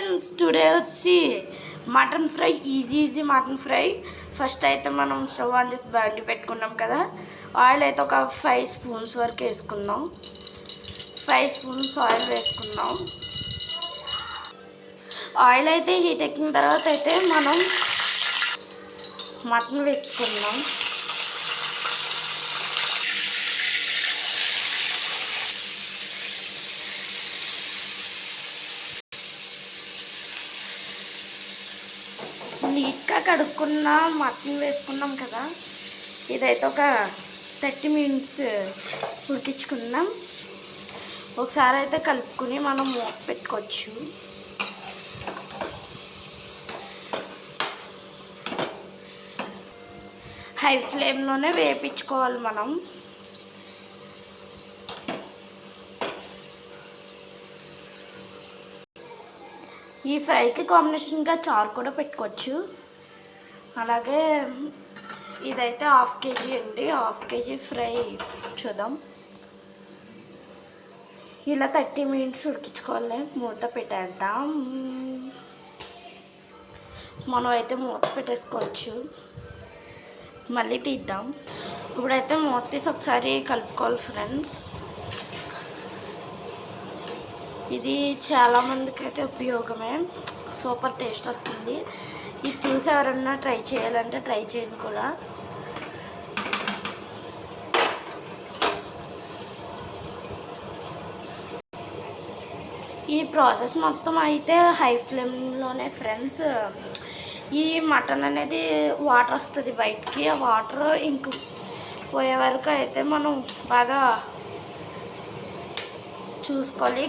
Friends, today వచ్చి mutton fry, easy mutton fry. First అయితే మనం స్టవ్ ఆన్ చేసి బండి పెట్టుకున్నాం కదా. ఆయిల్ అయితే ఒక 5 స్పూన్స్ వరకు వేసుకున్నాం. 5 స్పూన్స్ ఆయిల్ వేసుకున్నాం. ఆయిల్ అయితే హీట్ ఎక్కిన తర్వాత అయితే మనం మటన్ వేసుకున్నాం. నీట్గా కడుక్కున్న మటన్ వేసుకున్నాం కదా. ఇదైతే ఒక 30 మినిట్స్ ఉడికించుకున్నాం. ఒకసారి అయితే కలుపుకుని మనం మూత పెట్టుకోవచ్చు. హై ఫ్లేమ్లోనే వేపించుకోవాలి మనం. ఈ ఫ్రైకి కాంబినేషన్గా చారు కూడా పెట్టుకోవచ్చు. అలాగే ఇదైతే 1/2 kg అండి. 1/2 kg ఫ్రై చూద్దాం. ఇలా 30 మినిట్స్ ఉడికించుకోవాలి. మూత పెట్టేద్దాం. మనం అయితే మూత పెట్టేసుకోవచ్చు. మళ్ళీ తీద్దాం. ఇప్పుడైతే మూత తీసి ఒకసారి కలుపుకోవాలి ఫ్రెండ్స్. ఇది చాలామందికి అయితే ఉపయోగమే. సూపర్ టేస్ట్ వస్తుంది. ఇది చూసి ఎవరన్నా ట్రై చేయాలంటే ట్రై చేయండి కూడా. ఈ ప్రాసెస్ మొత్తం అయితే హై ఫ్లేమ్లోనే ఫ్రెండ్స్. ఈ మటన్ అనేది వాటర్ వస్తుంది బయటికి. ఆ వాటర్ ఇంక పోయే వరకు అయితే మనం బాగా చూసుకోవాలి.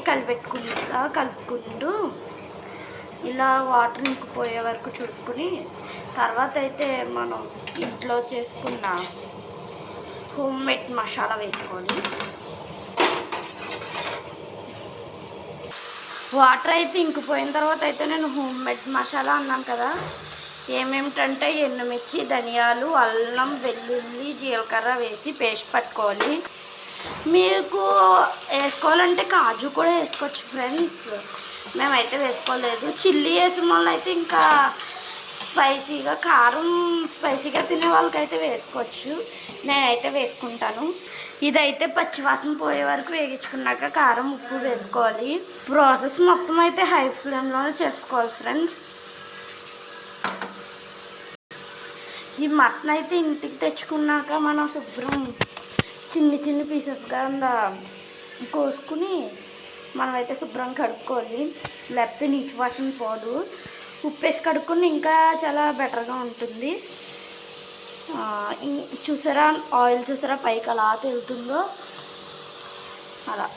కలుపుకుంటూ ఇలా వాటర్ ఇంకిపోయే వరకు చూసుకుని తర్వాత అయితే మనం ఇంట్లో చేసుకున్న హోమ్ మేడ్ మసాలా వేసుకోవాలి. వాటర్ అయితే ఇంకిపోయిన తర్వాత అయితే నేను హోమ్ మేడ్ మసాలా అన్నాను కదా. ఏమేమిటంటే ఎండుమిర్చి, ధనియాలు, అల్లం, వెల్లుల్లి, జీలకర్ర వేసి పేస్ట్ పట్టుకోవాలి. మీకు వేసుకోవాలంటే కాజు కూడా వేసుకోవచ్చు ఫ్రెండ్స్. మేమైతే వేసుకోలేదు. చిల్లీ వేసిన వాళ్ళు అయితే ఇంకా కారం స్పైసీగా తినే వాళ్ళకైతే వేసుకోవచ్చు. నేనైతే వేసుకుంటాను. ఇదైతే పచ్చివాసన పోయే వరకు వేగించుకున్నాక కారం, ఉప్పు వేసుకోవాలి. ప్రాసెస్ మొత్తం అయితే హై ఫ్లేమ్లోనే చేసుకోవాలి ఫ్రెండ్స్. ఈ మటన్ అయితే ఇంటికి తెచ్చుకున్నాక మనం శుభ్రం చిన్ని పీసెస్గా కోసుకుని మనమైతే శుభ్రం కడుక్కోవాలి. లేకపోతే నీచు వాసన పోదు. ఉప్పు వేసి కడుక్కుని ఇంకా చాలా బెటర్గా ఉంటుంది. చూసారా, ఆయిల్ చూసారా పైకి అలా తేలుతుందో అలా.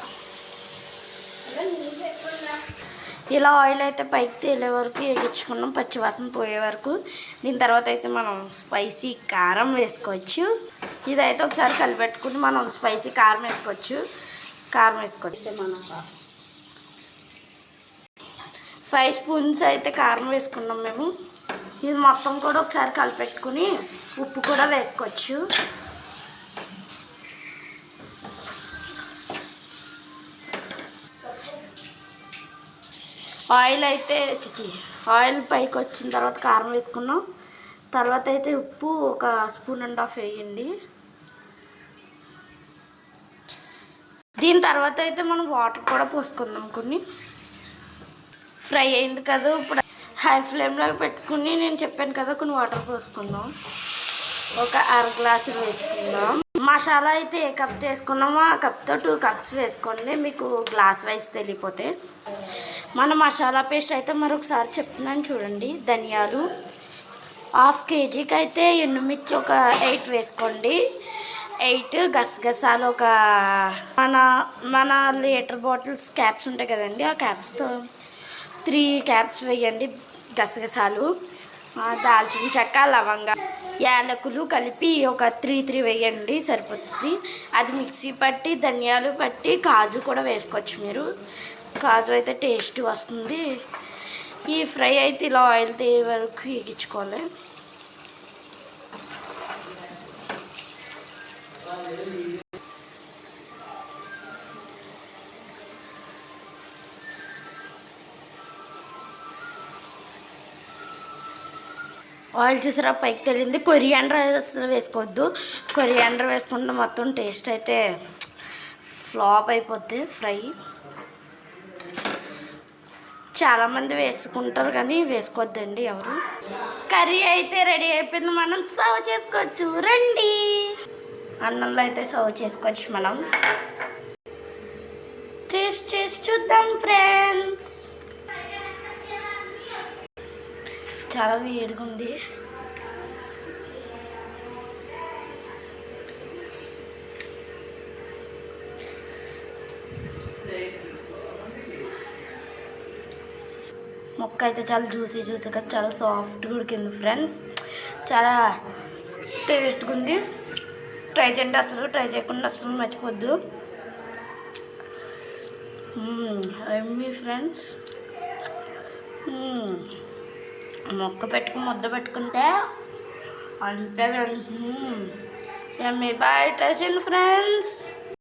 ఇలా ఆయిల్ అయితే పైకి తేలే వరకు వేగించుకున్నాం, పచ్చివాసన పోయే వరకు. దీని తర్వాత అయితే మనం స్పైసీ కారం వేసుకోవచ్చు. ఇదైతే ఒకసారి కలిపెట్టుకుని మనం స్పైసీ కారం వేసుకోవచ్చు. మనం 5 స్పూన్స్ అయితే కారం వేసుకున్నాం మేము. ఇది మొత్తం కూడా ఒకసారి కలిపెట్టుకుని ఉప్పు కూడా వేసుకోవచ్చు. ఆయిల్ పైకి వచ్చిన తర్వాత కారం వేసుకున్నాం. తర్వాత అయితే ఉప్పు ఒక 1.5 స్పూన్ వేయండి. దీని తర్వాత అయితే మనం వాటర్ కూడా పోసుకుందాం కొన్ని. ఫ్రై అయింది కదా. ఇప్పుడు హై ఫ్లేమ్లో పెట్టుకుని నేను చెప్పాను కదా కొన్ని వాటర్ పోసుకుందాం. ఒక 1/2 గ్లాసు వేసుకుందాం. మసాలా అయితే ఏ కప్ వేసుకున్నామో ఆ కప్తో 2 కప్స్ వేసుకోండి, మీకు గ్లాస్ వైజ్ తెలియపోతే. మన మసాలా పేస్ట్ అయితే మరొకసారి చెప్తున్నాను చూడండి. ధనియాలు 1/2 kgకి అయితే ఎండుమిర్చి ఒక 8 వేసుకోండి. 8 గసగసాలు ఒక మన లీటర్ బాటిల్స్ క్యాప్స్ ఉంటాయి కదండి, ఆ క్యాప్స్తో 3 క్యాప్స్ వేయండి గసగసాలు. దాల్చిన చెక్క, లవంగా, యాలకులు కలిపి ఒక 3 వేయండి సరిపోతుంది. అది మిక్సీ పట్టి ధనియాలు పట్టి కాజు కూడా వేసుకోవచ్చు మీరు. కాజు అయితే టేస్ట్ వస్తుంది. ఈ ఫ్రై అయితే ఇలా ఆయిల్ తేయే వరకు వేగించుకోవాలి. ఆయిల్ చూసారా పైకి తెలింది. కొరియాండర్ అసలు వేసుకోవద్దు. కొరియాండర్ వేసుకుంటే మొత్తం టేస్ట్ అయితే ఫ్లాప్ అయిపోద్ది ఫ్రై. చాలామంది వేసుకుంటారు కానీ వేసుకోవద్దండి ఎవరు. కర్రీ అయితే రెడీ అయిపోయింది, మనం సర్వ్ చేసుకోవచ్చు. రండి, అన్నంలో అయితే సర్వ్ చేసుకోవచ్చు. మనం టేస్ట్ చేసి చూద్దాం ఫ్రెండ్స్. చాలా వేడిగా ఉంది. మొక్క అయితే చాలా జ్యూసీగా చాలా సాఫ్ట్గా ఉడికింది ఫ్రెండ్స్. చాలా టేస్ట్గా ఉంది. ట్రై చేయండి, అసలు ట్రై చేయకుండా అసలు మర్చిపోద్దు. మీ ఫ్రెండ్స్ మొక్క పెట్టుకుని ముద్ద పెట్టుకుంటే అంతే. బాయ్, ట్రై చేయండి ఫ్రెండ్స్.